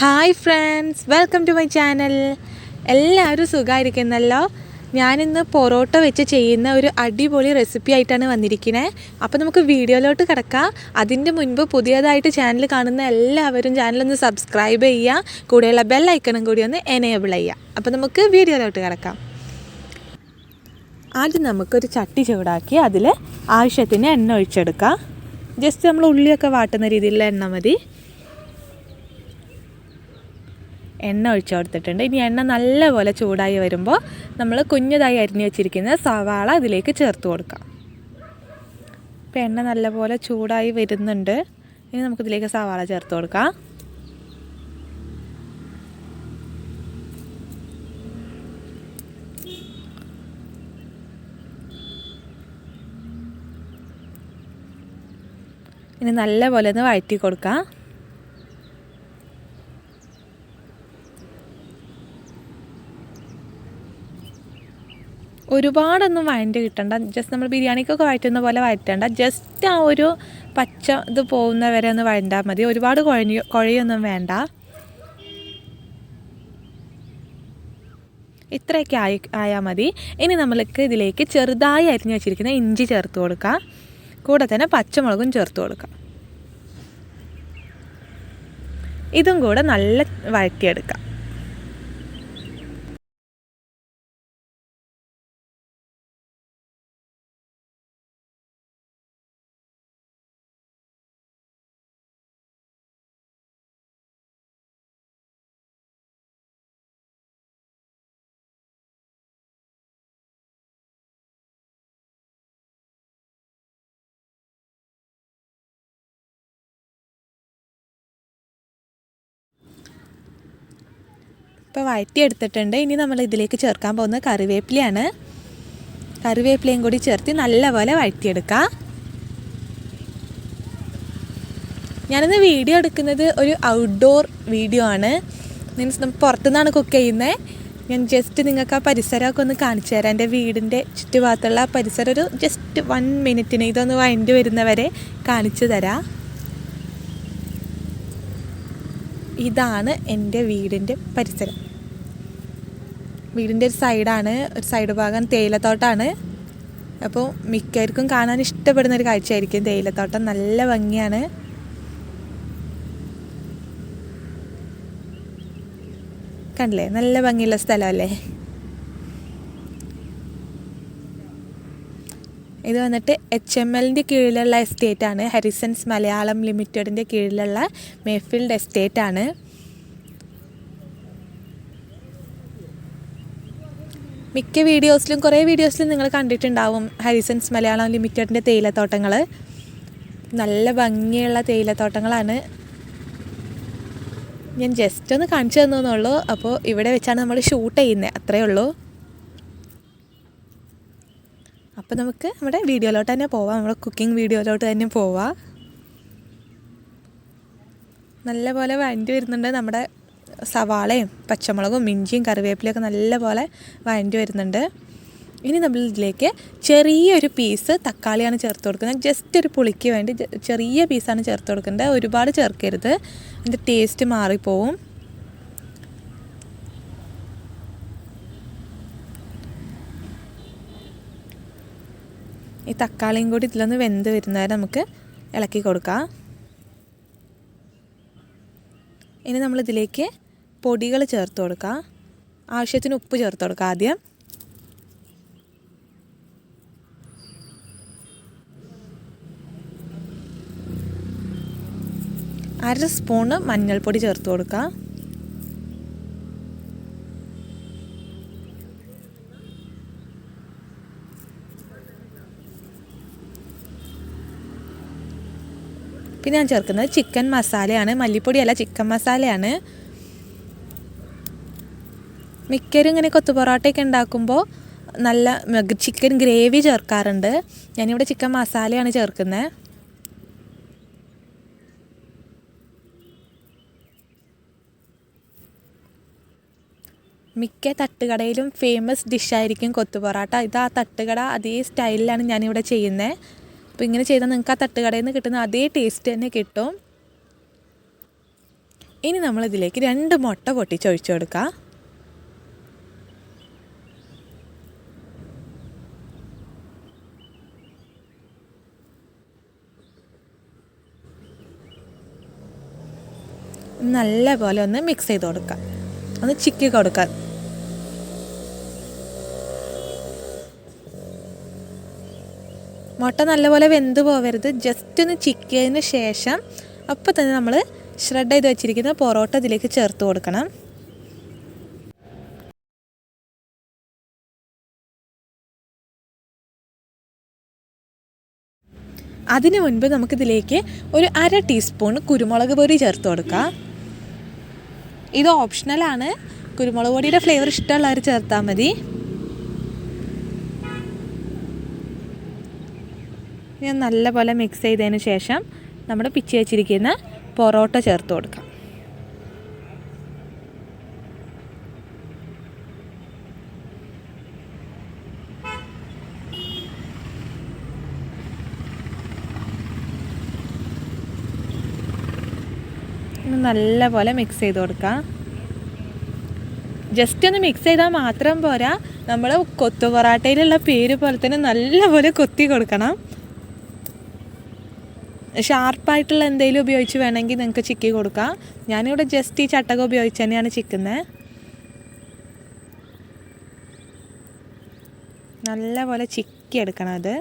Hi friends, welcome to my channel. എല്ലാവരും സുഖമായിരിക്കുന്നല്ലോ. ഞാനിന്ന് പൊറോട്ട വെച്ച് ചെയ്യുന്ന ഒരു അടിപൊളി റെസിപ്പി ആയിട്ടാണ് വന്നിരിക്കുന്നത്. അപ്പോൾ നമുക്ക് വീഡിയോയിലോട്ട് കിടക്കാം. അതിൻ്റെ മുൻപ് പുതിയതായിട്ട് ചാനൽ കാണുന്ന എല്ലാവരും ചാനലൊന്ന് സബ്സ്ക്രൈബ് ചെയ്യുക, കൂടെയുള്ള ബെൽ ഐക്കണും കൂടി ഒന്ന് എനേബിൾ ചെയ്യുക. അപ്പോൾ നമുക്ക് വീഡിയോയിലോട്ട് കിടക്കാം. ആദ്യം നമുക്കൊരു ചട്ടി ചൂടാക്കി അതിൽ ആവശ്യത്തിന് എണ്ണ ഒഴിച്ചെടുക്കാം. ജസ്റ്റ് നമ്മൾ ഉള്ളിയൊക്കെ വാട്ടുന്ന രീതിയിലുള്ള എണ്ണ മതി. എണ്ണ ഒഴിച്ചു കൊടുത്തിട്ടുണ്ട്. ഇനി എണ്ണ നല്ലപോലെ ചൂടായി വരുമ്പോൾ നമ്മൾ കുഞ്ഞതായി അരിഞ്ഞു വെച്ചിരിക്കുന്ന സവാള അതിലേക്ക് ചേർത്ത് കൊടുക്കാം. ഇപ്പോൾ എണ്ണ നല്ലപോലെ ചൂടായി വരുന്നുണ്ട്. ഇനി നമുക്കിതിലേക്ക് സവാള ചേർത്ത് കൊടുക്കാം. ഇനി നല്ലപോലെ ഒന്ന് വഴറ്റി കൊടുക്കാം. ഒരുപാടൊന്നും വഴറ്റി കിട്ടണ്ട. ജസ്റ്റ് നമ്മൾ ബിരിയാണിക്കൊക്കെ വഴറ്റുന്ന പോലെ വഴറ്റേണ്ട. ജസ്റ്റ് ആ ഒരു പച്ച ഇത് പോകുന്ന വരെ ഒന്ന് വഴറ്റാൽ മതി. ഒരുപാട് കുഴയൊന്നും വേണ്ട. ഇത്രയൊക്കെ ആയാൽ മതി. ഇനി നമ്മൾക്ക് ഇതിലേക്ക് ചെറുതായി അരിഞ്ഞു വെച്ചിരിക്കുന്ന ഇഞ്ചി ചേർത്ത് കൊടുക്കാം. കൂടെ തന്നെ പച്ചമുളകും ചേർത്ത് കൊടുക്കാം. ഇതും കൂടെ നല്ല വഴറ്റിയെടുക്കാം. ഇപ്പോൾ വഴറ്റിയെടുത്തിട്ടുണ്ട്. ഇനി നമ്മൾ ഇതിലേക്ക് ചേർക്കാൻ പോകുന്ന കറിവേപ്പിലയാണ്. കറിവേപ്പിലയും കൂടി ചേർത്ത് നല്ലപോലെ വഴറ്റിയെടുക്കുക. ഞാനിന്ന് വീഡിയോ എടുക്കുന്നത് ഒരു ഔട്ട്ഡോർ വീഡിയോ ആണ്. മീൻസ് നമ്മൾ പുറത്തുനിന്നാണ് കുക്ക് ചെയ്യുന്നത്. ഞാൻ ജസ്റ്റ് നിങ്ങൾക്ക് ആ പരിസരമൊക്കെ ഒന്ന് കാണിച്ചു തരാം. എൻ്റെ വീടിൻ്റെ ചുറ്റുഭാഗത്തുള്ള പരിസരം ഒരു ജസ്റ്റ് 1 മിനിറ്റിന് ഇതൊന്ന് വഴണ്ടി വരുന്നവരെ കാണിച്ചു തരാം. ഇതാണ് എൻ്റെ വീടിൻ്റെ പരിസരം. വീടിൻ്റെ ഒരു സൈഡ് ഭാഗം തേയിലത്തോട്ടമാണ്. അപ്പോൾ മിക്കവർക്കും കാണാൻ ഇഷ്ടപ്പെടുന്ന ഒരു കാഴ്ചയായിരിക്കും തേയിലത്തോട്ടം. നല്ല ഭംഗിയാണ്. കണ്ടില്ലേ, നല്ല ഭംഗിയുള്ള സ്ഥലമല്ലേ. ഇത് വന്നിട്ട് HMLൻ്റെ കീഴിലുള്ള എസ്റ്റേറ്റാണ്. ഹാരിസൺസ് മലയാളം ലിമിറ്റഡിൻ്റെ കീഴിലുള്ള മേഫീൽഡ് എസ്റ്റേറ്റാണ്. മിക്ക വീഡിയോസിലും കുറേ വീഡിയോസിലും നിങ്ങൾ കണ്ടിട്ടുണ്ടാവും ഹാരിസൺസ് മലയാളം ലിമിറ്റഡിൻ്റെ തേയിലത്തോട്ടങ്ങൾ. നല്ല ഭംഗിയുള്ള തേയിലത്തോട്ടങ്ങളാണ്. ഞാൻ ജസ്റ്റ് ഒന്ന് കാണിച്ചു തന്നുള്ളൂ. അപ്പോൾ ഇവിടെ വെച്ചാണ് നമ്മൾ ഷൂട്ട് ചെയ്യുന്നത്, അത്രയേ ഉള്ളൂ. അപ്പോൾ നമുക്ക് നമ്മുടെ വീഡിയോയിലോട്ട് തന്നെ പോവാം. നമ്മുടെ കുക്കിംഗ് വീഡിയോയിലോട്ട് തന്നെ പോവാം. നല്ലപോലെ വഴണ്ടി വരുന്നുണ്ട്. നമ്മുടെ സവാളയും പച്ചമുളകും ഇഞ്ചിയും കറിവേപ്പിലയൊക്കെ നല്ലപോലെ വഴണ്ടി വരുന്നുണ്ട്. ഇനി നമ്മൾ ഇതിലേക്ക് ചെറിയൊരു പീസ് തക്കാളിയാണ് ചേർത്ത് കൊടുക്കുന്നത്. ജസ്റ്റ് ഒരു പുളിക്ക് വേണ്ടി ചെറിയ പീസാണ് ചേർത്ത് കൊടുക്കേണ്ടത്. ഒരുപാട് ചേർക്കരുത്, അതിൻ്റെ ടേസ്റ്റ് മാറിപ്പോവും. ഈ തക്കാളിയും കൂടി ഇതിലൊന്ന് വെന്ത് വരുന്നവരെ നമുക്ക് ഇളക്കി കൊടുക്കാം. ഇനി നമ്മളിതിലേക്ക് പൊടികൾ ചേർത്ത് കൊടുക്കാം. ആവശ്യത്തിന് ഉപ്പ് ചേർത്ത് കൊടുക്കാം. ആദ്യം 1/2 സ്പൂണ് മഞ്ഞൾപ്പൊടി ചേർത്ത് കൊടുക്കാം. പിന്നെ ഞാൻ ചേർക്കുന്നത് ചിക്കൻ മസാലയാണ്. മല്ലിപ്പൊടിയല്ല, ചിക്കൻ മസാലയാണ്. മിക്കവരും ഇങ്ങനെ കൊത്തു പൊറോട്ടയൊക്കെ ഉണ്ടാക്കുമ്പോൾ നല്ല ചിക്കൻ ഗ്രേവി ചേർക്കാറുണ്ട്. ഞാനിവിടെ ചിക്കൻ മസാലയാണ് ചേർക്കുന്നത്. മിക്ക തട്ടുകടയിലും ഫേമസ് ഡിഷായിരിക്കും കൊത്തു പൊറോട്ട. ഇത് ആ തട്ടുകട അതേ സ്റ്റൈലിലാണ് ഞാനിവിടെ ചെയ്യുന്നത്. അപ്പോൾ ഇങ്ങനെ ചെയ്താൽ നിങ്ങൾക്ക് ആ തട്ടുകടയിൽ നിന്ന് കിട്ടുന്ന അതേ ടേസ്റ്റ് തന്നെ കിട്ടും. ഇനി നമ്മളിതിലേക്ക് 2 മുട്ട പൊട്ടിച്ചൊഴിച്ചു കൊടുക്കാം. നല്ല പോലെ ഒന്ന് മിക്സ് ചെയ്ത് കൊടുക്കാം, ഒന്ന് ചിക്കി കൊടുക്കാം. മുട്ട നല്ലപോലെ വെന്ത് പോവരുത്, ജസ്റ്റ് ഒന്ന് ചിക്കിയതിന് ശേഷം അപ്പോൾ തന്നെ നമ്മൾ ഷ്രെഡ് ചെയ്ത് വെച്ചിരിക്കുന്ന പൊറോട്ട ഇതിലേക്ക് ചേർത്ത് കൊടുക്കണം. അതിനു മുൻപ് നമുക്കിതിലേക്ക് ഒരു 1/2 ടീസ്പൂൺ കുരുമുളക് പൊടി ചേർത്ത് കൊടുക്കാം. ഇത് ഓപ്ഷണലാണ്, കുരുമുളക് പൊടിയുടെ ഫ്ലേവർ ഇഷ്ടമുള്ളവർ ചേർത്താൽ മതി. ഞാൻ നല്ലപോലെ മിക്സ് ചെയ്തതിന് ശേഷം നമ്മൾ പിച്ചി വെച്ചിരിക്കുന്ന പൊറോട്ട ചേർത്ത് കൊടുക്കാം. നല്ലപോലെ മിക്സ് ചെയ്ത് കൊടുക്കാം. ജസ്റ്റ് ഒന്ന് മിക്സ് ചെയ്താൽ മാത്രം പോരാ, നമ്മൾ കൊത്തു പൊറാട്ടയിലുള്ള പേര് പോലെ തന്നെ നല്ലപോലെ കൊത്തി കൊടുക്കണം. ഷാർപ്പായിട്ടുള്ള എന്തെങ്കിലും ഉപയോഗിച്ച് വേണമെങ്കിൽ നിങ്ങൾക്ക് ചിക്കി കൊടുക്കാം. ഞാനിവിടെ ജസ്റ്റ് ഈ ചട്ടകം ഉപയോഗിച്ച് തന്നെയാണ് ചിക്കുന്നത്. നല്ലപോലെ ചിക്കി എടുക്കണം അത്.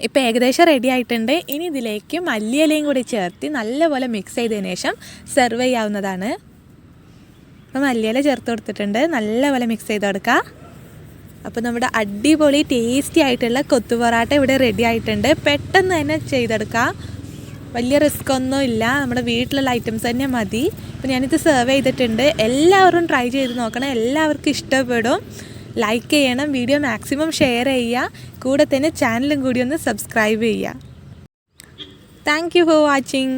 ഇപ്പോൾ ഏകദേശം റെഡി ആയിട്ടുണ്ട്. ഇനി ഇതിലേക്ക് മല്ലിയിലയും കൂടി ചേർത്ത് നല്ലപോലെ മിക്സ് ചെയ്തതിന് ശേഷം സെർവ് ചെയ്യാവുന്നതാണ്. അപ്പോൾ മല്ലിയില ചേർത്ത് കൊടുത്തിട്ടുണ്ട്, നല്ലപോലെ മിക്സ് ചെയ്ത് കൊടുക്കുക. അപ്പോൾ നമ്മുടെ അടിപൊളി ടേസ്റ്റി ആയിട്ടുള്ള കൊത്തു പൊറാട്ട ഇവിടെ റെഡി ആയിട്ടുണ്ട്. പെട്ടെന്ന് തന്നെ ചെയ്തെടുക്കുക, വലിയ റിസ്ക് ഒന്നും ഇല്ല, നമ്മുടെ വീട്ടിലുള്ള ഐറ്റംസ് തന്നെ മതി. അപ്പോൾ ഞാനിത് സെർവ് ചെയ്തിട്ടുണ്ട്. എല്ലാവരും ട്രൈ ചെയ്ത് നോക്കണം, എല്ലാവർക്കും ഇഷ്ടപ്പെടും. ലൈക്ക് ചെയ്യണം, വീഡിയോ മാക്സിമം ഷെയർ ചെയ്യുക, കൂടെ തന്നെ ചാനലും കൂടി ഒന്ന് സബ്സ്ക്രൈബ് ചെയ്യുക. Thank you for watching.